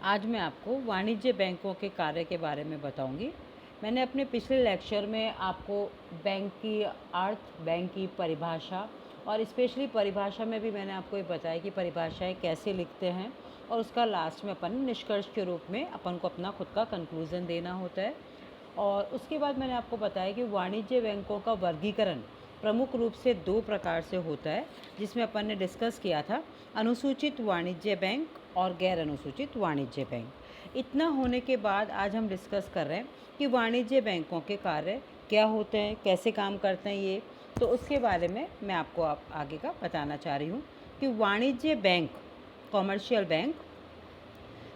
आज मैं आपको वाणिज्य बैंकों के कार्य के बारे में बताऊंगी। मैंने अपने पिछले लेक्चर में आपको बैंक की अर्थ, बैंक की परिभाषा और स्पेशली परिभाषा में भी मैंने आपको ये बताया कि परिभाषाएं कैसे लिखते हैं और उसका लास्ट में अपन निष्कर्ष के रूप में अपन को अपना खुद का कंक्लूज़न देना होता है। और उसके बाद मैंने आपको बताया कि वाणिज्य बैंकों का वर्गीकरण प्रमुख रूप से दो प्रकार से होता है, जिसमें अपन ने डिस्कस किया था अनुसूचित वाणिज्य बैंक और गैर अनुसूचित वाणिज्य बैंक। इतना होने के बाद आज हम डिस्कस कर रहे हैं कि वाणिज्य बैंकों के कार्य क्या होते हैं, कैसे काम करते हैं ये। तो उसके बारे में मैं आपको आगे का बताना चाह रही हूँ कि वाणिज्य बैंक, कॉमर्शियल बैंक,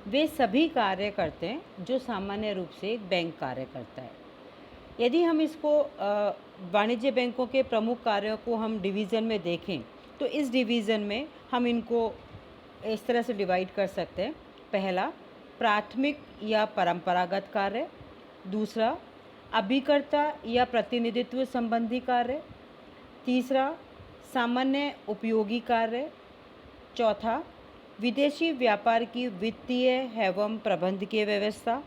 वे सभी कार्य करते हैं जो सामान्य रूप से एक बैंक कार्य करता है। यदि हम इसको वाणिज्य बैंकों के प्रमुख कार्यों को हम डिवीज़न में देखें तो इस डिवीज़न में हम इनको इस तरह से डिवाइड कर सकते हैं। पहला, प्राथमिक या परंपरागत कार्य। दूसरा, अभिकर्ता या प्रतिनिधित्व संबंधी कार्य। तीसरा, सामान्य उपयोगी कार्य। चौथा, विदेशी व्यापार की वित्तीय एवं प्रबंधकीय व्यवस्था।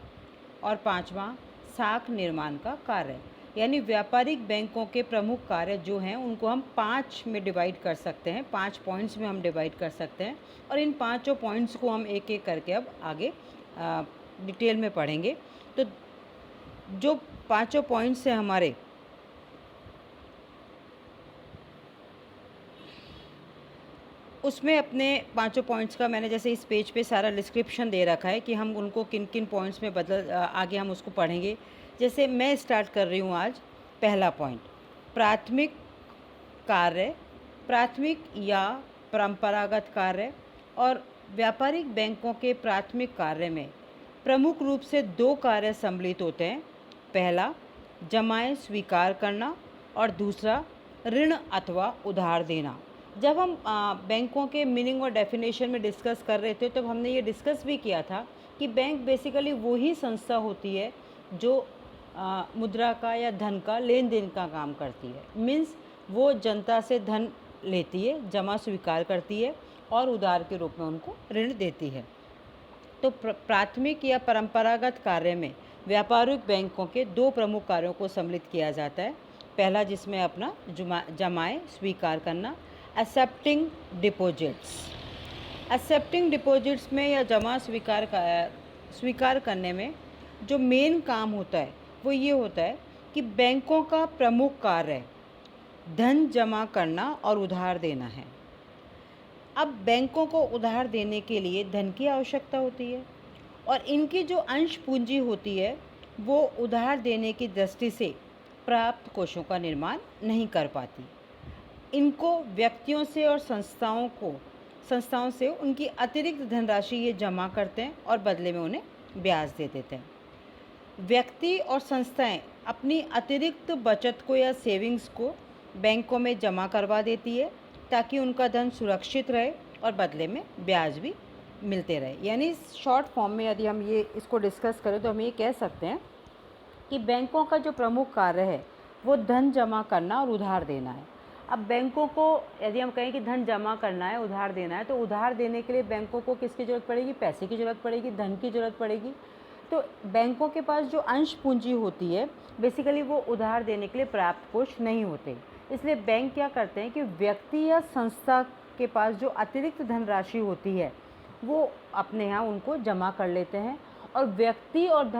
और पांचवा, साख निर्माण का कार्य। यानी व्यापारिक बैंकों के प्रमुख कार्य जो हैं उनको हम 5 में डिवाइड कर सकते हैं, 5 पॉइंट्स में हम डिवाइड कर सकते हैं। और इन पांचों पॉइंट्स को हम एक एक करके अब आगे डिटेल में पढ़ेंगे। तो जो पांचों पॉइंट्स हैं हमारे, उसमें अपने पांचों पॉइंट्स का मैंने जैसे इस पेज पे सारा डिस्क्रिप्शन दे रखा है कि हम उनको किन किन पॉइंट्स में आगे हम उसको पढ़ेंगे। जैसे मैं स्टार्ट कर रही हूँ आज। पहला पॉइंट, प्राथमिक कार्य, प्राथमिक या परंपरागत कार्य। और व्यापारिक बैंकों के प्राथमिक कार्य में प्रमुख रूप से दो कार्य सम्मिलित होते हैं। पहला, जमाएं स्वीकार करना और दूसरा, ऋण अथवा उधार देना। जब हम बैंकों के मीनिंग और डेफिनेशन में डिस्कस कर रहे थे तब हमने ये डिस्कस भी किया था कि बैंक बेसिकली वही संस्था होती है जो मुद्रा का या धन का लेन देन का काम करती है। मीन्स वो जनता से धन लेती है, जमा स्वीकार करती है और उधार के रूप में उनको ऋण देती है। तो प्राथमिक या परंपरागत कार्य में व्यापारिक बैंकों के दो प्रमुख कार्यों को सम्मिलित किया जाता है। पहला, जिसमें अपना जमाएं स्वीकार करना, एक्सेप्टिंग डिपॉजिट्स। एक्सेप्टिंग डिपॉजिट्स में या जमा स्वीकार करने में जो मेन काम होता है वो ये होता है कि बैंकों का प्रमुख कार्य धन जमा करना और उधार देना है। अब बैंकों को उधार देने के लिए धन की आवश्यकता होती है और इनकी जो अंश पूंजी होती है वो उधार देने की दृष्टि से प्राप्त कोषों का निर्माण नहीं कर पाती। इनको व्यक्तियों से और संस्थाओं से उनकी अतिरिक्त धनराशि ये जमा करते हैं और बदले में उन्हें ब्याज दे देते हैं। व्यक्ति और संस्थाएं अपनी अतिरिक्त बचत को या सेविंग्स को बैंकों में जमा करवा देती है ताकि उनका धन सुरक्षित रहे और बदले में ब्याज भी मिलते रहे। यानी शॉर्ट फॉर्म में यदि हम ये इसको डिस्कस करें तो हम ये कह सकते हैं कि बैंकों का जो प्रमुख कार्य है वो धन जमा करना और उधार देना है। अब बैंकों को यदि हम कहें कि धन जमा करना है, उधार देना है, तो उधार देने के लिए बैंकों को किसकी ज़रूरत पड़ेगी? पैसे की ज़रूरत पड़ेगी, धन की ज़रूरत पड़ेगी। तो बैंकों के पास जो अंश पूंजी होती है बेसिकली वो उधार देने के लिए प्राप्त कोष नहीं होते। इसलिए बैंक क्या करते हैं कि व्यक्ति या संस्था के पास जो अतिरिक्त धनराशि होती है वो अपने यहाँ उनको जमा कर लेते हैं और व्यक्ति और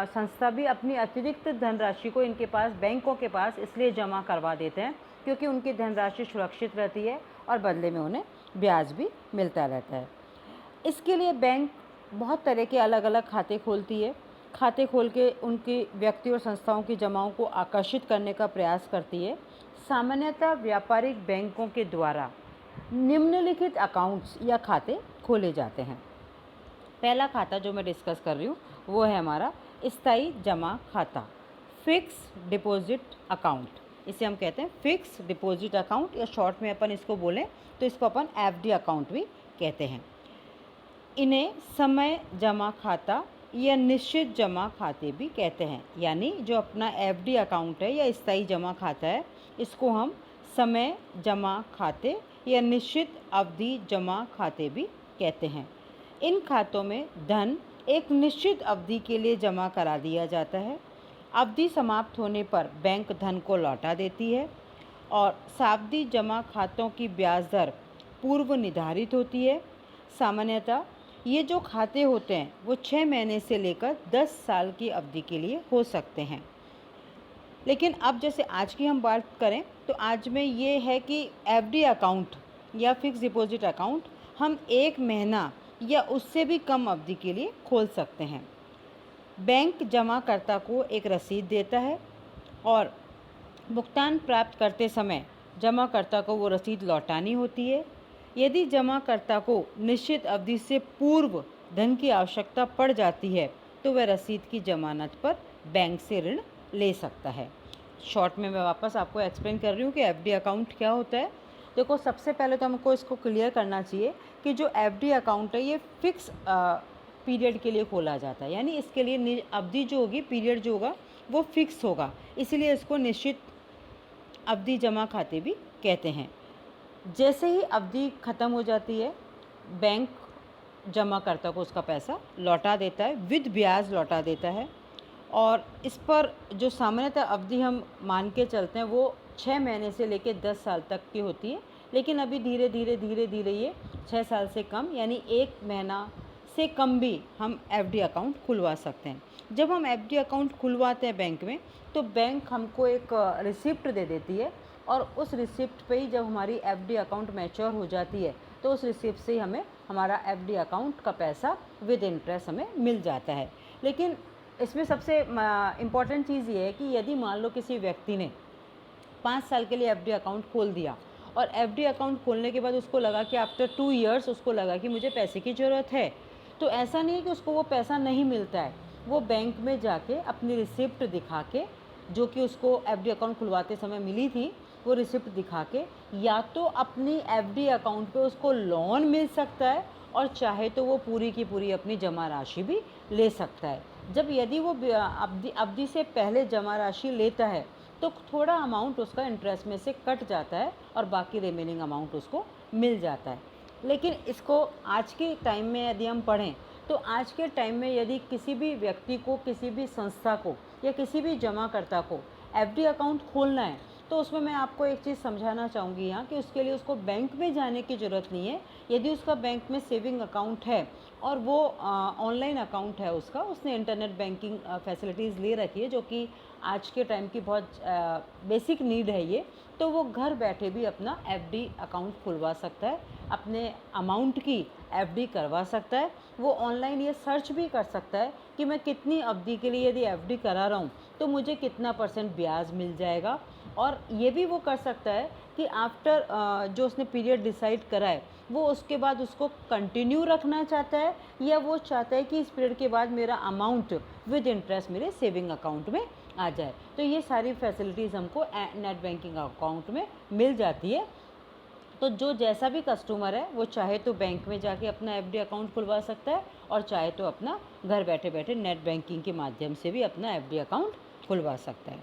संस्था भी अपनी अतिरिक्त धनराशि को इनके पास, बैंकों के पास, इसलिए जमा करवा देते हैं क्योंकि उनकी धनराशि सुरक्षित रहती है और बदले में उन्हें ब्याज भी मिलता रहता है। इसके लिए बैंक बहुत तरह के अलग अलग खाते खोलती है। खाते खोल के उनकी व्यक्ति और संस्थाओं की जमाओं को आकर्षित करने का प्रयास करती है। सामान्यतः व्यापारिक बैंकों के द्वारा निम्नलिखित अकाउंट्स या खाते खोले जाते हैं। पहला खाता जो मैं डिस्कस कर रही हूँ वो है हमारा स्थायी जमा खाता, फिक्स डिपॉजिट अकाउंट। इसे हम कहते हैं फिक्स डिपॉजिट अकाउंट या शॉर्ट में अपन इसको बोलें तो इसको अपन एफडी अकाउंट भी कहते हैं। इन्हें समय जमा खाता या निश्चित जमा खाते भी कहते हैं। यानी जो अपना एफडी अकाउंट है या स्थायी जमा खाता है इसको हम समय जमा खाते या निश्चित अवधि जमा खाते भी कहते हैं। इन खातों में धन एक निश्चित अवधि के लिए जमा करा दिया जाता है। अवधि समाप्त होने पर बैंक धन को लौटा देती है और सावधि जमा खातों की ब्याज दर पूर्व निर्धारित होती है। सामान्यतः ये जो खाते होते हैं वो 6 महीने से लेकर 10 साल की अवधि के लिए हो सकते हैं। लेकिन अब जैसे आज की हम बात करें तो आज में ये है कि एफडी अकाउंट या फिक्स डिपॉजिट अकाउंट हम 1 महीना या उससे भी कम अवधि के लिए खोल सकते हैं। बैंक जमाकर्ता को एक रसीद देता है और भुगतान प्राप्त करते समय जमाकर्ता को वो रसीद लौटानी होती है। यदि जमाकर्ता को निश्चित अवधि से पूर्व धन की आवश्यकता पड़ जाती है तो वह रसीद की जमानत पर बैंक से ऋण ले सकता है। शॉर्ट में मैं वापस आपको एक्सप्लेन कर रही हूँ कि एफडी अकाउंट क्या होता है। देखो, सबसे पहले तो हमको इसको क्लियर करना चाहिए कि जो एफडी अकाउंट है ये फिक्स पीरियड के लिए खोला जाता है, यानी इसके लिए अवधि जो होगी, पीरियड जो होगा वो फिक्स होगा, इसीलिए इसको निश्चित अवधि जमा खाते भी कहते हैं। जैसे ही अवधि ख़त्म हो जाती है बैंक जमाकर्ता को उसका पैसा लौटा देता है, विद ब्याज लौटा देता है। और इस पर जो सामान्यतः अवधि हम मान के चलते हैं वो 6 महीने से लेकर 10 साल तक की होती है, लेकिन अभी धीरे धीरे ये 6 साल से कम यानी 1 महीना से कम भी हम एफडी अकाउंट खुलवा सकते हैं। जब हम एफडी अकाउंट खुलवाते हैं बैंक में तो बैंक हमको एक रिसिप्ट दे देती है और उस रिसिप्ट पे ही जब हमारी एफडी अकाउंट मैच्योर हो जाती है तो उस रिसिप्ट से ही हमें हमारा एफडी अकाउंट का पैसा विद इंटरेस्ट हमें मिल जाता है। लेकिन इसमें सबसे इम्पॉर्टेंट चीज़ ये है कि यदि मान लो किसी व्यक्ति ने 5 साल के लिए एफडी अकाउंट खोल दिया और एफडी अकाउंट खोलने के बाद उसको लगा कि आफ्टर 2 इयर्स उसको लगा कि मुझे पैसे की ज़रूरत है, तो ऐसा नहीं है कि उसको वो पैसा नहीं मिलता है। वो बैंक में जाके अपनी रिसिप्ट दिखा के, जो कि उसको एफडी अकाउंट खुलवाते समय मिली थी, वो रिसिप्ट दिखा के या तो अपनी एफडी अकाउंट पे उसको लोन मिल सकता है और चाहे तो वो पूरी की पूरी अपनी जमा राशि भी ले सकता है। जब यदि वो अवधि से पहले जमा राशि लेता है तो थोड़ा अमाउंट उसका इंटरेस्ट में से कट जाता है और बाकी रिमेनिंग अमाउंट उसको मिल जाता है। लेकिन इसको आज के टाइम में यदि हम पढ़ें तो आज के टाइम में यदि किसी भी व्यक्ति को, किसी भी संस्था को या किसी भी जमाकर्ता को एफडी अकाउंट खोलना है तो उसमें मैं आपको एक चीज़ समझाना चाहूँगी यहाँ कि उसके लिए उसको बैंक में जाने की ज़रूरत नहीं है। यदि उसका बैंक में सेविंग अकाउंट है और वो ऑनलाइन अकाउंट है उसका, उसने इंटरनेट बैंकिंग फैसिलिटीज़ ले रखी है जो कि आज के टाइम की बहुत बेसिक नीड है ये, तो वो घर बैठे भी अपना एफडी अकाउंट खुलवा सकता है, अपने अमाउंट की एफडी करवा सकता है। वो ऑनलाइन ये सर्च भी कर सकता है कि मैं कितनी अवधि के लिए यदि एफडी करा रहा हूँ तो मुझे कितना % ब्याज मिल जाएगा। और ये भी वो कर सकता है कि आफ्टर जो उसने पीरियड डिसाइड करा है वो उसके बाद उसको कंटिन्यू रखना चाहता है या वो चाहता है कि इस पीरियड के बाद मेरा अमाउंट विद इंटरेस्ट मेरे सेविंग अकाउंट में आ जाए। तो ये सारी फैसिलिटीज़ हमको नेट बैंकिंग अकाउंट में मिल जाती है। तो जो जैसा भी कस्टमर है वो चाहे तो बैंक में जाके अपना एफडी अकाउंट खुलवा सकता है और चाहे तो अपना घर बैठे बैठे नेट बैंकिंग के माध्यम से भी अपना एफडी अकाउंट खुलवा सकता है।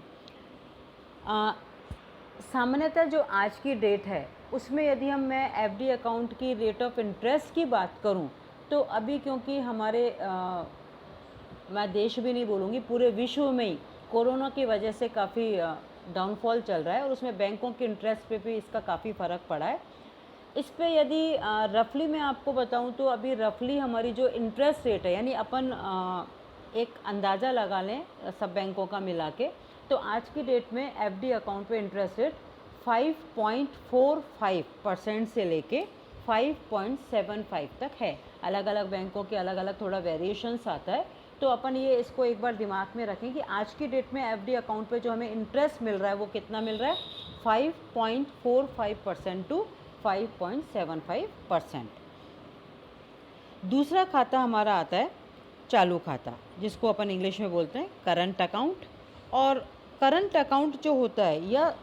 सामान्यतः जो आज की डेट है उसमें यदि मैं एफडी अकाउंट की रेट ऑफ इंटरेस्ट की बात करूं तो अभी क्योंकि हमारे मैं देश भी नहीं बोलूँगी, पूरे विश्व में ही कोरोना की वजह से काफ़ी डाउनफॉल चल रहा है और उसमें बैंकों के इंटरेस्ट पे भी इसका काफ़ी फ़र्क पड़ा है। इस पे यदि रफली मैं आपको बताऊं तो अभी रफली हमारी जो इंटरेस्ट रेट है, यानी अपन एक अंदाज़ा लगा लें सब बैंकों का मिला के, तो आज की डेट में एफडी अकाउंट पे इंटरेस्ट रेट 5.45% से लेके 5.75 तक है। अलग अलग बैंकों के अलग अलग थोड़ा वेरिएशंस आता है, तो अपन ये इसको एक बार दिमाग में रखें कि आज की डेट में एफडी अकाउंट पे जो हमें इंटरेस्ट मिल रहा है वो कितना मिल रहा है, 5.45% टू 5.75%। दूसरा खाता हमारा आता है चालू खाता, जिसको अपन इंग्लिश में बोलते हैं करंट अकाउंट। और करंट अकाउंट जो होता है या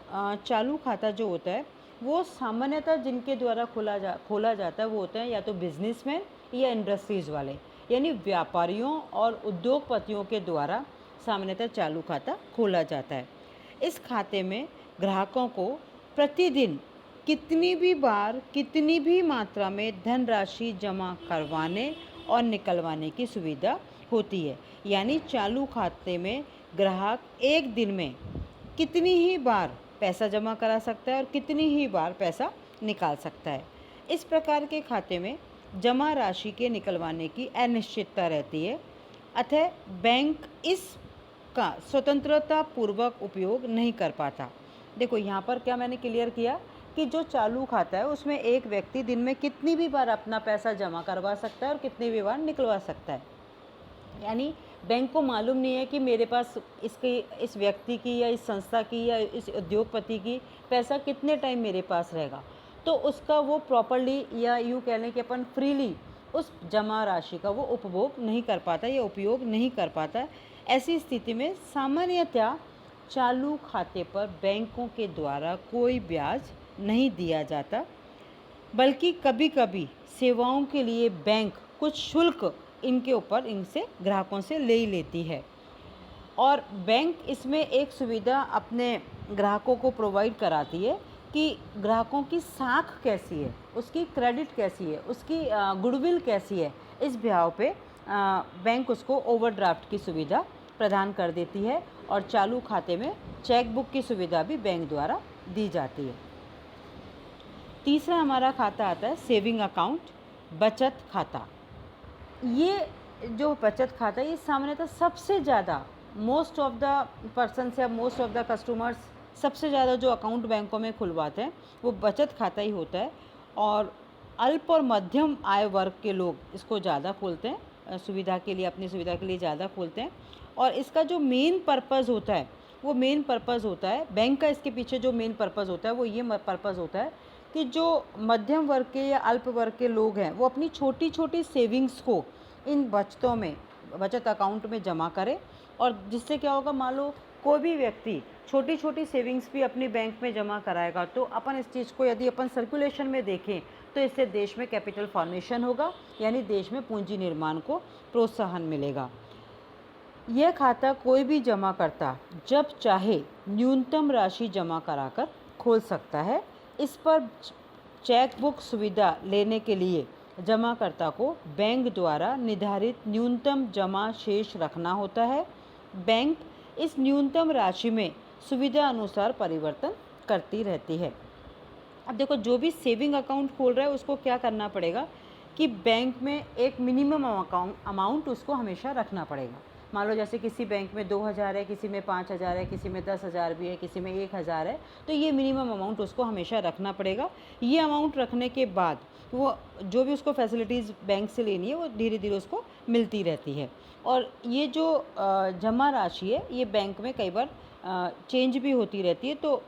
चालू खाता जो होता है वो सामान्यतः जिनके द्वारा खोला जाता है वो होते हैं या तो बिजनेसमैन या इंडस्ट्रीज़ वाले, यानी व्यापारियों और उद्योगपतियों के द्वारा सामान्यतः चालू खाता खोला जाता है। इस खाते में ग्राहकों को प्रतिदिन कितनी भी बार, कितनी भी मात्रा में धनराशि जमा करवाने और निकलवाने की सुविधा होती है। यानी चालू खाते में ग्राहक एक दिन में कितनी ही बार पैसा जमा करा सकता है और कितनी ही बार पैसा निकाल सकता है। इस प्रकार के खाते में जमा राशि के निकलवाने की अनिश्चितता रहती है, अतः बैंक इसका स्वतंत्रता पूर्वक उपयोग नहीं कर पाता। देखो यहाँ पर क्या मैंने क्लियर किया कि जो चालू खाता है उसमें एक व्यक्ति दिन में कितनी भी बार अपना पैसा जमा करवा सकता है और कितनी भी बार निकलवा सकता है। यानी बैंक को मालूम नहीं है कि मेरे पास इस व्यक्ति की या इस संस्था की या इस उद्योगपति की पैसा कितने टाइम मेरे पास रहेगा, तो उसका वो प्रॉपरली या यूँ कह लें कि अपन फ्रीली उस जमा राशि का वो उपभोग नहीं कर पाता या उपयोग नहीं कर पाता। ऐसी स्थिति में सामान्यतः चालू खाते पर बैंकों के द्वारा कोई ब्याज नहीं दिया जाता, बल्कि कभी कभी सेवाओं के लिए बैंक कुछ शुल्क इनके ऊपर इनसे ग्राहकों से ले ही लेती है। और बैंक इसमें एक सुविधा अपने ग्राहकों को प्रोवाइड कराती है कि ग्राहकों की साख कैसी है, उसकी क्रेडिट कैसी है, उसकी गुडविल कैसी है। इस ब्याव पे बैंक उसको ओवरड्राफ्ट की सुविधा प्रदान कर देती है और चालू खाते में चेक बुक की सुविधा भी बैंक द्वारा दी जाती है। तीसरा हमारा खाता आता है सेविंग अकाउंट, बचत खाता। ये जो बचत खाता है ये सामान्यतः सबसे ज़्यादा मोस्ट ऑफ द पर्सन्स या मोस्ट ऑफ द कस्टमर्स सबसे ज़्यादा जो अकाउंट बैंकों में खुलवाते हैं वो बचत खाता ही होता है। और अल्प और मध्यम आय वर्ग के लोग इसको ज़्यादा खोलते हैं, सुविधा के लिए, अपनी सुविधा के लिए ज़्यादा खोलते हैं। और इसका जो मेन पर्पज़ होता है वो मेन पर्पज़ होता है, बैंक का इसके पीछे जो मेन पर्पज़ होता है वो ये पर्पज़ होता है कि जो मध्यम वर्ग के या अल्प वर्ग के लोग हैं वो अपनी छोटी छोटी सेविंग्स को इन बचतों में, बचत अकाउंट में जमा करें। और जिससे क्या होगा, मान लो कोई भी व्यक्ति छोटी छोटी सेविंग्स भी अपनी बैंक में जमा कराएगा तो अपन इस चीज़ को यदि अपन सर्कुलेशन में देखें तो इससे देश में कैपिटल फॉर्मेशन होगा, यानी देश में पूंजी निर्माण को प्रोत्साहन मिलेगा। यह खाता कोई भी जमाकर्ता जब चाहे न्यूनतम राशि जमा कराकर खोल सकता है। इस पर चेक बुक सुविधा लेने के लिए जमाकर्ता को बैंक द्वारा निर्धारित न्यूनतम जमा शेष रखना होता है। बैंक इस न्यूनतम राशि में सुविधा अनुसार परिवर्तन करती रहती है। अब देखो, जो भी सेविंग अकाउंट खोल रहा है उसको क्या करना पड़ेगा कि बैंक में एक मिनिमम अमाउंट उसको हमेशा रखना पड़ेगा। मान लो जैसे किसी बैंक में 2000 है, किसी में 5000 है, किसी में 10,000 भी है, किसी में 1000 है, तो ये मिनिमम अमाउंट उसको हमेशा रखना पड़ेगा। ये अमाउंट रखने के बाद वो जो भी उसको फैसिलिटीज़ बैंक से लेनी है वो धीरे धीरे उसको मिलती रहती है। और ये जो जमा राशि है ये बैंक में कई बार चेंज भी होती रहती है। तो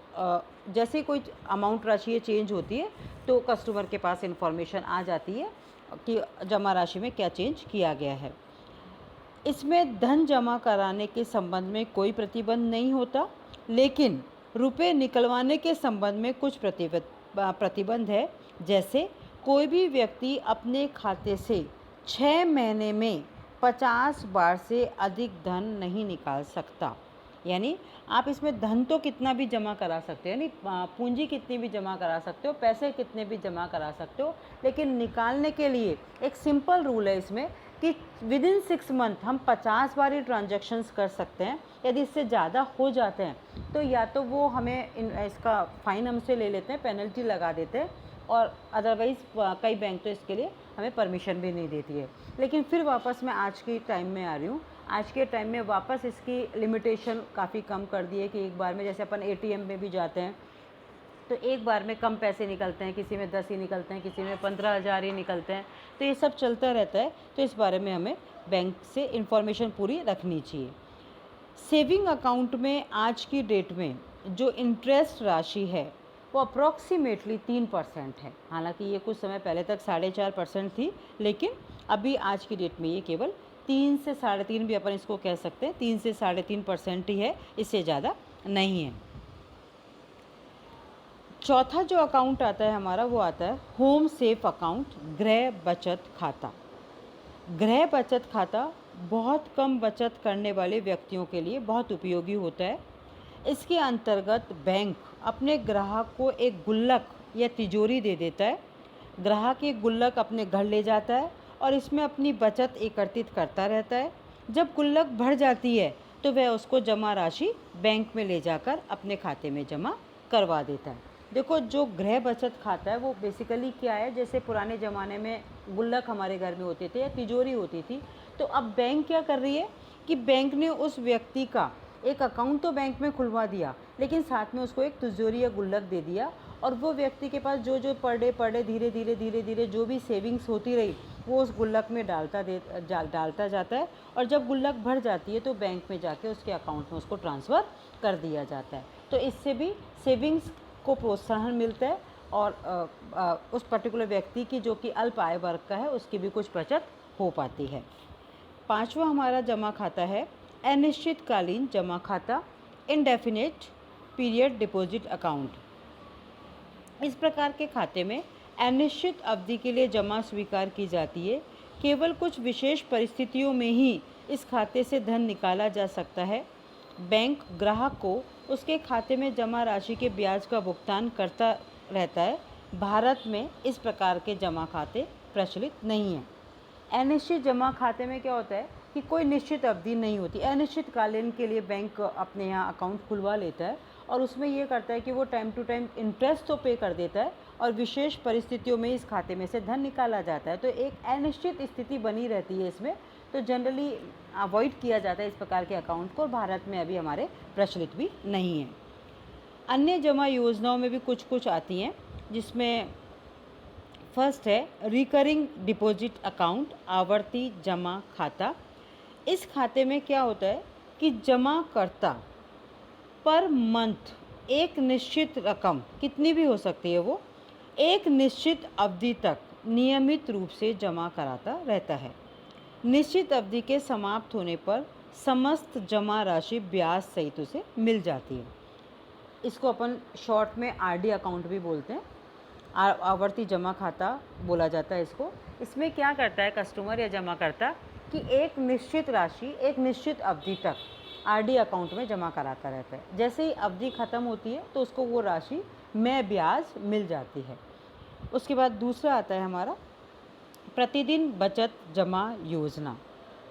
जैसे कोई अमाउंट राशि ये चेंज होती है तो कस्टमर के पास इंफॉर्मेशन आ जाती है कि जमा राशि में क्या चेंज किया गया है। इसमें धन जमा कराने के संबंध में कोई प्रतिबंध नहीं होता, लेकिन रुपए निकलवाने के संबंध में कुछ प्रतिबंध है। जैसे कोई भी व्यक्ति अपने खाते से 6 महीने में 50 बार से अधिक धन नहीं निकाल सकता। यानी आप इसमें धन तो कितना भी जमा करा सकते हो, यानी पूंजी कितनी भी जमा करा सकते हो, पैसे कितने भी जमा करा सकते हो, लेकिन निकालने के लिए एक सिंपल रूल है इसमें कि विदिन 6 मंथ हम 50 बार ही ट्रांजैक्शंस कर सकते हैं। यदि इससे ज़्यादा हो जाते हैं तो या तो वो हमें इसका फ़ाइन हमसे ले लेते हैं, पेनल्टी लगा देते हैं, और अदरवाइज़ कई बैंक तो इसके लिए हमें परमिशन भी नहीं देती है। लेकिन फिर वापस मैं आज के टाइम में आ रही हूँ। आज के टाइम में वापस इसकी लिमिटेशन काफ़ी कम कर दी है कि एक बार में, जैसे अपन ATM में भी जाते हैं तो एक बार में कम पैसे निकलते हैं, किसी में 10 ही निकलते हैं, किसी में 15,000 ही निकलते हैं। तो ये सब चलता रहता है, तो इस बारे में हमें बैंक से इन्फॉर्मेशन पूरी रखनी चाहिए। सेविंग अकाउंट में आज की डेट में जो इंटरेस्ट राशि है वो अप्रॉक्सीमेटली 3% है। हालांकि ये कुछ समय पहले तक 4.5% थी, लेकिन अभी आज की डेट में ये केवल 3 से 3.5 भी अपन इसको कह सकते हैं, 3 से 3.5% ही है, इससे ज़्यादा नहीं है। चौथा जो अकाउंट आता है हमारा वो आता है होम सेफ अकाउंट, गृह बचत खाता। गृह बचत खाता बहुत कम बचत करने वाले व्यक्तियों के लिए बहुत उपयोगी होता है। इसके अंतर्गत बैंक अपने ग्राहक को एक गुल्लक या तिजोरी दे देता है। ग्राहक एक गुल्लक अपने घर ले जाता है और इसमें अपनी बचत एकत्रित करता रहता है। जब गुल्लक भर जाती है तो वह उसको जमा राशि बैंक में ले जाकर अपने खाते में जमा करवा देता है। देखो, जो गृह बचत खाता है वो बेसिकली क्या है, जैसे पुराने ज़माने में गुल्लक हमारे घर में होते थे या तिजोरी होती थी, तो अब बैंक क्या कर रही है कि बैंक ने उस व्यक्ति का एक अकाउंट तो बैंक में खुलवा दिया, लेकिन साथ में उसको एक तिजोरी या गुल्लक दे दिया, और वो व्यक्ति के पास जो जो पर डे धीरे धीरे जो भी सेविंग्स होती रही वो उस गुल्लक में डालता जाता है, और जब गुल्लक भर जाती है तो बैंक में जाके उसके अकाउंट में उसको ट्रांसफ़र कर दिया जाता है। तो इससे भी सेविंग्स को प्रोत्साहन मिलता है, और उस पर्टिकुलर व्यक्ति की जो कि अल्प आय वर्ग का है उसकी भी कुछ बचत हो पाती है। पांचवा हमारा जमा खाता है अनिश्चितकालीन जमा खाता, इंडेफिनिट पीरियड डिपॉजिट अकाउंट। इस प्रकार के खाते में अनिश्चित अवधि के लिए जमा स्वीकार की जाती है। केवल कुछ विशेष परिस्थितियों में ही इस खाते से धन निकाला जा सकता है। बैंक ग्राहक को उसके खाते में जमा राशि के ब्याज का भुगतान करता रहता है। भारत में इस प्रकार के जमा खाते प्रचलित नहीं हैं। अनिश्चित जमा खाते में क्या होता है कि कोई निश्चित अवधि नहीं होती, अनिश्चितकालीन के लिए बैंक अपने यहाँ अकाउंट खुलवा लेता है, और उसमें ये करता है कि वो टाइम टू टाइम इंटरेस्ट तो पे कर देता है, और विशेष परिस्थितियों में इस खाते में से धन निकाला जाता है। तो एक अनिश्चित स्थिति बनी रहती है इसमें, तो जनरली अवॉइड किया जाता है इस प्रकार के अकाउंट को, और भारत में अभी हमारे प्रचलित भी नहीं है। अन्य जमा योजनाओं में भी कुछ कुछ आती हैं, जिसमें फर्स्ट है रिकरिंग डिपॉजिट अकाउंट, आवर्ती जमा खाता। इस खाते में क्या होता है कि जमाकर्ता पर मंथ एक निश्चित रकम, कितनी भी हो सकती है वो, एक निश्चित अवधि तक नियमित रूप से जमा कराता रहता है। निश्चित अवधि के समाप्त होने पर समस्त जमा राशि ब्याज सहित उसे मिल जाती है। इसको अपन शॉर्ट में आरडी अकाउंट भी बोलते हैं, आवर्ती जमा खाता बोला जाता है इसको। इसमें क्या करता है कस्टमर या जमा करता कि एक निश्चित राशि एक निश्चित अवधि तक आरडी अकाउंट में जमा कराता रहता है। जैसे ही अवधि ख़त्म होती है तो उसको वो राशि में ब्याज मिल जाती है। उसके बाद दूसरा आता है हमारा प्रतिदिन बचत जमा योजना,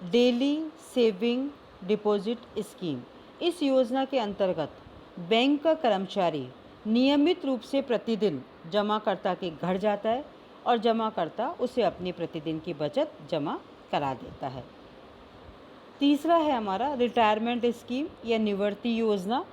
डेली सेविंग डिपॉजिट स्कीम। इस योजना के अंतर्गत बैंक का कर्मचारी नियमित रूप से प्रतिदिन जमाकर्ता के घर जाता है, और जमाकर्ता उसे अपनी प्रतिदिन की बचत जमा करा देता है। तीसरा है हमारा रिटायरमेंट स्कीम या निवृत्ति योजना।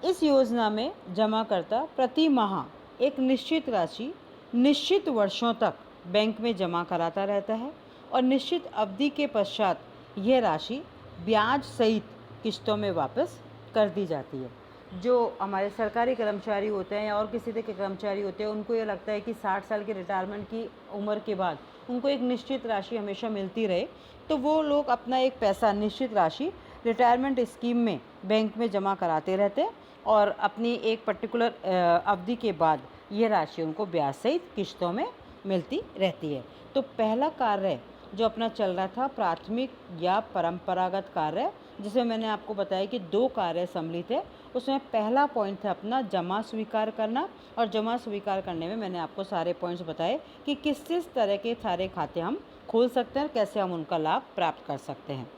इस योजना में जमाकर्ता प्रति माह एक निश्चित राशि निश्चित वर्षों तक बैंक में जमा कराता रहता है, और निश्चित अवधि के पश्चात यह राशि ब्याज सहित किस्तों में वापस कर दी जाती है। जो हमारे सरकारी कर्मचारी होते हैं या और किसी तरह के कर्मचारी होते हैं, उनको ये लगता है कि 60 साल की रिटायरमेंट की उम्र के बाद उनको एक निश्चित राशि हमेशा मिलती रहे, तो वो लोग अपना एक पैसा निश्चित राशि रिटायरमेंट स्कीम में बैंक में जमा कराते रहते हैं, और अपनी एक पर्टिकुलर अवधि के बाद ये राशि उनको ब्याज सहित किस्तों में मिलती रहती है। तो पहला कार्य जो अपना चल रहा था प्राथमिक या परंपरागत कार्य, जिसमें मैंने आपको बताया कि 2 कार्य सम्मिलित है। उसमें पहला पॉइंट था अपना जमा स्वीकार करना, और जमा स्वीकार करने में मैंने आपको सारे पॉइंट्स बताए कि किस किस तरह के सारे खाते हम खोल सकते हैं, कैसे हम उनका लाभ प्राप्त कर सकते हैं।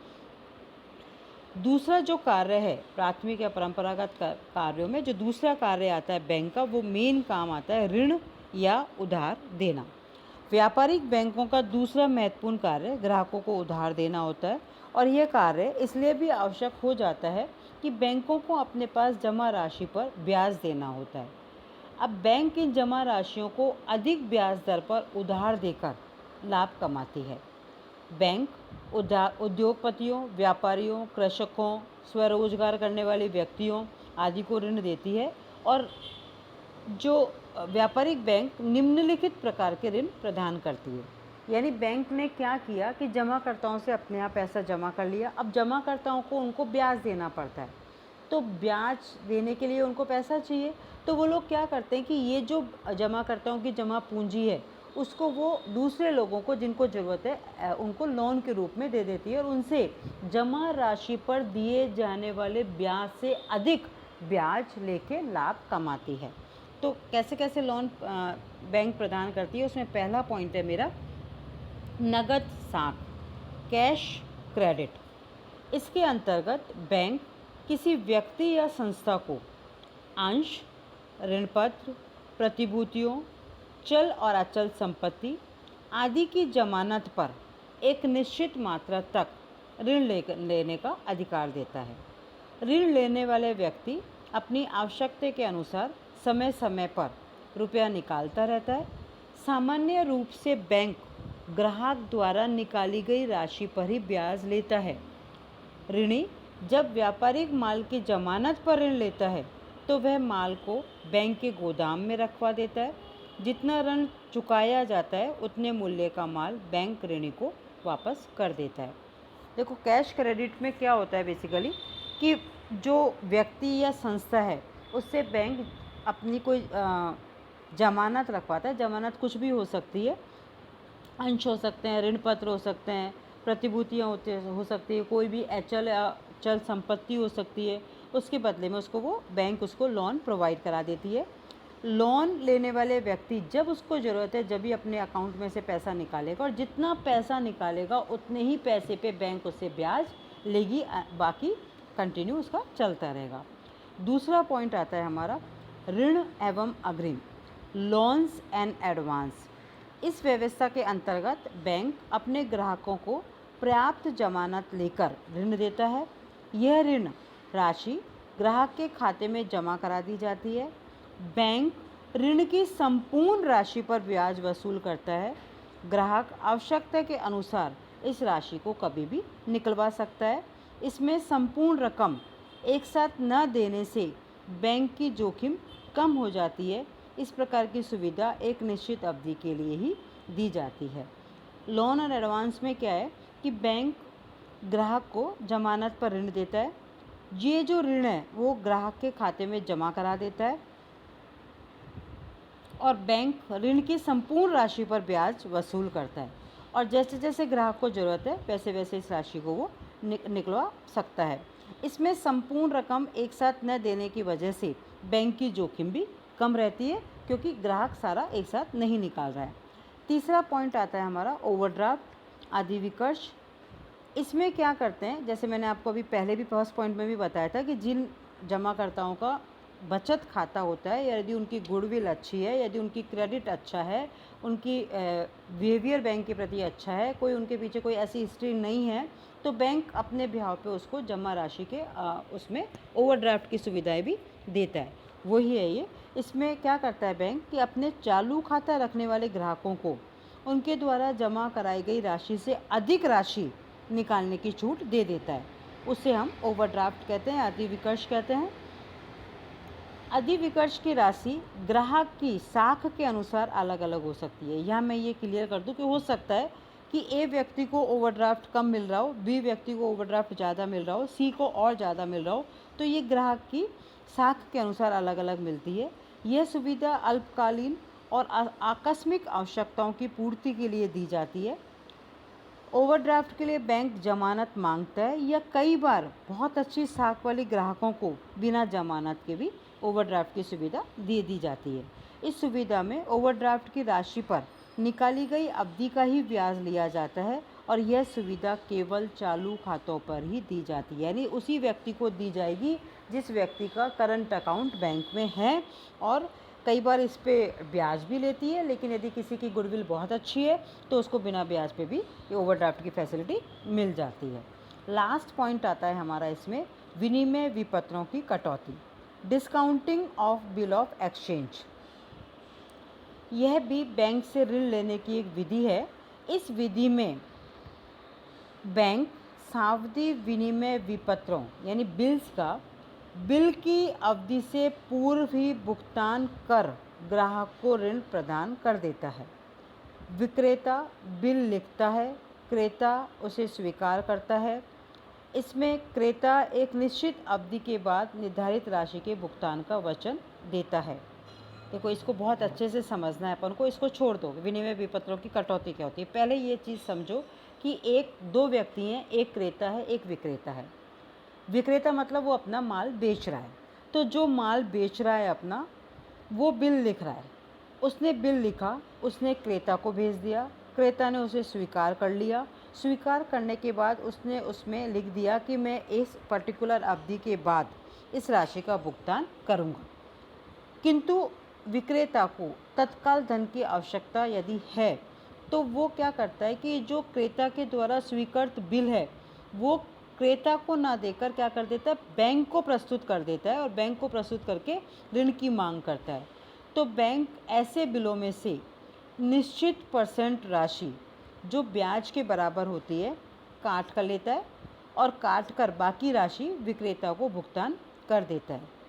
दूसरा जो कार्य है प्राथमिक या परंपरागत कार्यों में, जो दूसरा कार्य आता है बैंक का, वो मेन काम आता है ऋण या उधार देना। व्यापारिक बैंकों का दूसरा महत्वपूर्ण कार्य ग्राहकों को उधार देना होता है, और यह कार्य इसलिए भी आवश्यक हो जाता है कि बैंकों को अपने पास जमा राशि पर ब्याज देना होता है। अब बैंक इन जमा राशियों को अधिक ब्याज दर पर उधार देकर लाभ कमाती है। बैंक उद्योगपतियों, व्यापारियों, कृषकों, स्वरोजगार करने वाले व्यक्तियों आदि को ऋण देती है, और जो व्यापारिक बैंक निम्नलिखित प्रकार के ऋण प्रदान करती है। यानी बैंक ने क्या किया कि जमाकर्ताओं से अपने यहाँ पैसा जमा कर लिया, अब जमाकर्ताओं को उनको ब्याज देना पड़ता है, तो ब्याज देने के लिए उनको पैसा चाहिए, तो वो लोग क्या करते हैं कि ये जो जमाकर्ताओं की जमा पूंजी है उसको वो दूसरे लोगों को जिनको ज़रूरत है उनको लोन के रूप में दे देती है, और उनसे जमा राशि पर दिए जाने वाले ब्याज से अधिक ब्याज लेके लाभ कमाती है। तो कैसे कैसे लोन बैंक प्रदान करती है, उसमें पहला पॉइंट है मेरा नगद साख, कैश क्रेडिट। इसके अंतर्गत बैंक किसी व्यक्ति या संस्था को अंश, ऋण पत्र, प्रतिभूतियों, चल और अचल संपत्ति आदि की जमानत पर एक निश्चित मात्रा तक ऋण लेने का अधिकार देता है। ऋण लेने वाले व्यक्ति अपनी आवश्यकता के अनुसार समय समय पर रुपया निकालता रहता है। सामान्य रूप से बैंक ग्राहक द्वारा निकाली गई राशि पर ही ब्याज लेता है। ऋणी जब व्यापारिक माल की जमानत पर ऋण लेता है तो वह माल को बैंक के गोदाम में रखवा देता है। जितना ऋण चुकाया जाता है उतने मूल्य का माल बैंक ऋणी को वापस कर देता है। देखो, कैश क्रेडिट में क्या होता है बेसिकली कि जो व्यक्ति या संस्था है उससे बैंक अपनी कोई जमानत रखवाता है। जमानत कुछ भी हो सकती है, अंश हो सकते हैं, ऋण पत्र हो सकते हैं, प्रतिभूतियाँ हो सकती है, कोई भी अचल चल संपत्ति हो सकती है। उसके बदले में उसको वो बैंक उसको लोन प्रोवाइड करा देती है। लोन लेने वाले व्यक्ति जब उसको ज़रूरत है जब भी अपने अकाउंट में से पैसा निकालेगा, और जितना पैसा निकालेगा उतने ही पैसे पे बैंक उससे ब्याज लेगी, बाकी कंटिन्यू उसका चलता रहेगा। दूसरा पॉइंट आता है हमारा ऋण एवं अग्रिम, लोन्स एंड एडवांस। इस व्यवस्था के अंतर्गत बैंक अपने ग्राहकों को पर्याप्त जमानत लेकर ऋण देता है। यह ऋण राशि ग्राहक के खाते में जमा करा दी जाती है। बैंक ऋण की संपूर्ण राशि पर ब्याज वसूल करता है। ग्राहक आवश्यकता के अनुसार इस राशि को कभी भी निकलवा सकता है। इसमें संपूर्ण रकम एक साथ न देने से बैंक की जोखिम कम हो जाती है। इस प्रकार की सुविधा एक निश्चित अवधि के लिए ही दी जाती है। लोन और एडवांस में क्या है कि बैंक ग्राहक को जमानत पर ऋण देता है। ये जो ऋण है वो ग्राहक के खाते में जमा करा देता है और बैंक ऋण की संपूर्ण राशि पर ब्याज वसूल करता है, और जैसे जैसे ग्राहक को ज़रूरत है वैसे वैसे इस राशि को वो निकलवा सकता है। इसमें संपूर्ण रकम एक साथ न देने की वजह से बैंक की जोखिम भी कम रहती है, क्योंकि ग्राहक सारा एक साथ नहीं निकाल रहा है। तीसरा पॉइंट आता है हमारा ओवरड्राफ्ट आदि विकर्ष। इसमें क्या करते हैं, जैसे मैंने आपको अभी पहले भी फर्स्ट पॉइंट में भी बताया था कि जिन जमाकर्ताओं का बचत खाता होता है, यदि उनकी गुडविल अच्छी है, यदि उनकी क्रेडिट अच्छा है, उनकी बिहेवियर बैंक के प्रति अच्छा है, कोई उनके पीछे कोई ऐसी हिस्ट्री नहीं है, तो बैंक अपने बिहाव पे उसको जमा राशि के उसमें ओवरड्राफ्ट की सुविधाएं भी देता है। वही है ये। इसमें क्या करता है बैंक कि अपने चालू खाता रखने वाले ग्राहकों को उनके द्वारा जमा कराई गई राशि से अधिक राशि निकालने की छूट दे देता है। उसे हम ओवरड्राफ्ट कहते हैं, अधिविकर्ष कहते हैं। अधिविकर्ष की राशि ग्राहक की साख के अनुसार अलग अलग हो सकती है। यहाँ मैं ये क्लियर कर दूँ कि हो सकता है कि ए व्यक्ति को ओवरड्राफ्ट कम मिल रहा हो, बी व्यक्ति को ओवरड्राफ्ट ज़्यादा मिल रहा हो, सी को और ज़्यादा मिल रहा हो, तो ये ग्राहक की साख के अनुसार अलग अलग मिलती है। यह सुविधा अल्पकालीन और आकस्मिक आवश्यकताओं की पूर्ति के लिए दी जाती है। ओवरड्राफ्ट के लिए बैंक जमानत मांगता है, या कई बार बहुत अच्छी साख वाली ग्राहकों को बिना जमानत के भी ओवरड्राफ्ट की सुविधा दे दी जाती है। इस सुविधा में ओवरड्राफ्ट की राशि पर निकाली गई अवधि का ही ब्याज लिया जाता है, और यह सुविधा केवल चालू खातों पर ही दी जाती है, यानी उसी व्यक्ति को दी जाएगी जिस व्यक्ति का करंट अकाउंट बैंक में है। और कई बार इस पे ब्याज भी लेती है, लेकिन यदि किसी की गुडविल बहुत अच्छी है तो उसको बिना ब्याज पे भी ये ओवरड्राफ्ट की फैसिलिटी मिल जाती है। लास्ट पॉइंट आता है हमारा इसमें विनिमय विपत्रों की कटौती, discounting of bill of exchange. यह भी बैंक से ऋण लेने की एक विधि है। इस विधि में बैंक सावधि विनिमय विपत्रों यानी बिल्स का बिल की अवधि से पूर्व ही भुगतान कर ग्राहक को ऋण प्रदान कर देता है। विक्रेता बिल लिखता है, क्रेता उसे स्वीकार करता है। इसमें क्रेता एक निश्चित अवधि के बाद निर्धारित राशि के भुगतान का वचन देता है। देखो, इसको बहुत अच्छे से समझना है अपन को, इसको छोड़ दो। विनिमय विपत्रों की कटौती क्या होती है, पहले ये चीज़ समझो कि दो व्यक्ति हैं, एक क्रेता है, एक विक्रेता है। विक्रेता मतलब वो अपना माल बेच रहा है, तो जो माल बेच रहा है अपना, वो बिल लिख रहा है। उसने बिल लिखा, उसने क्रेता को भेज दिया, क्रेता ने उसे स्वीकार कर लिया। स्वीकार करने के बाद उसने उसमें लिख दिया कि मैं इस पर्टिकुलर अवधि के बाद इस राशि का भुगतान करूँगा। किंतु विक्रेता को तत्काल धन की आवश्यकता यदि है तो वो क्या करता है कि जो क्रेता के द्वारा स्वीकृत बिल है वो क्रेता को ना देकर क्या कर देता है, बैंक को प्रस्तुत कर देता है और बैंक को प्रस्तुत करके ऋण की मांग करता है। तो बैंक ऐसे बिलों में से निश्चित परसेंट राशि जो ब्याज के बराबर होती है काट कर लेता है और काट कर बाकी राशि विक्रेता को भुगतान कर देता है।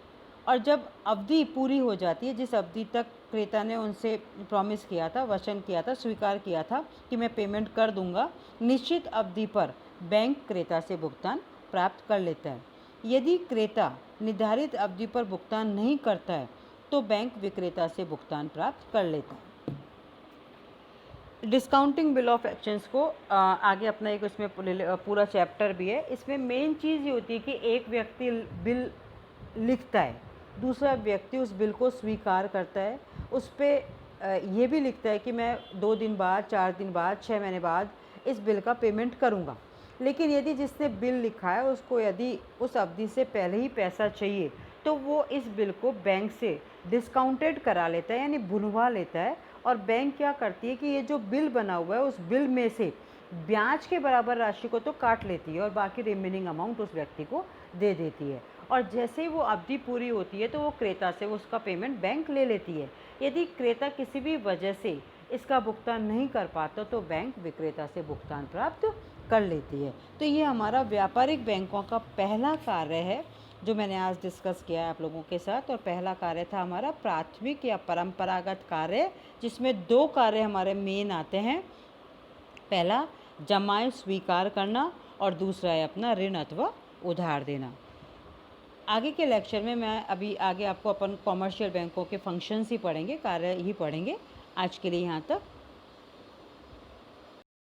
और जब अवधि पूरी हो जाती है, जिस अवधि तक क्रेता ने उनसे प्रॉमिस किया था, वचन किया था, स्वीकार किया था कि मैं पेमेंट कर दूंगा, निश्चित अवधि पर बैंक क्रेता से भुगतान प्राप्त कर लेता है। यदि क्रेता निर्धारित अवधि पर भुगतान नहीं करता है तो बैंक विक्रेता से भुगतान प्राप्त कर लेता है। डिस्काउंटिंग बिल ऑफ एक्सचेंज को आगे अपना एक उसमें पूरा चैप्टर भी है। इसमें मेन चीज़ ये होती है कि एक व्यक्ति बिल लिखता है, दूसरा व्यक्ति उस बिल को स्वीकार करता है, उस पर ये भी लिखता है कि मैं 2 दिन बाद, 4 दिन बाद, 6 महीने बाद इस बिल का पेमेंट करूँगा। लेकिन यदि जिसने बिल लिखा है उसको यदि उस अवधि से पहले ही पैसा चाहिए तो वो इस बिल को बैंक से डिस्काउंटेड करा लेता है, यानी भुनवा लेता है। और बैंक क्या करती है कि ये जो बिल बना हुआ है उस बिल में से ब्याज के बराबर राशि को तो काट लेती है और बाकी रिमेनिंग अमाउंट उस व्यक्ति को दे देती है। और जैसे ही वो अवधि पूरी होती है तो वो क्रेता से उसका पेमेंट बैंक ले लेती है। यदि क्रेता किसी भी वजह से इसका भुगतान नहीं कर पाता तो बैंक विक्रेता से भुगतान प्राप्त कर लेती है। तो ये हमारा व्यापारिक बैंकों का पहला कार्य है जो मैंने आज डिस्कस किया है आप लोगों के साथ। और पहला कार्य था हमारा प्राथमिक या परंपरागत कार्य, जिसमें 2 कार्य हमारे मेन आते हैं। पहला जमाएं स्वीकार करना और दूसरा है अपना ऋण अथवा उधार देना। आगे के लेक्चर में मैं अभी आगे आपको अपन कॉमर्शियल बैंकों के फंक्शंस ही पढ़ेंगे, कार्य ही पढ़ेंगे। आज के लिए यहाँ तक।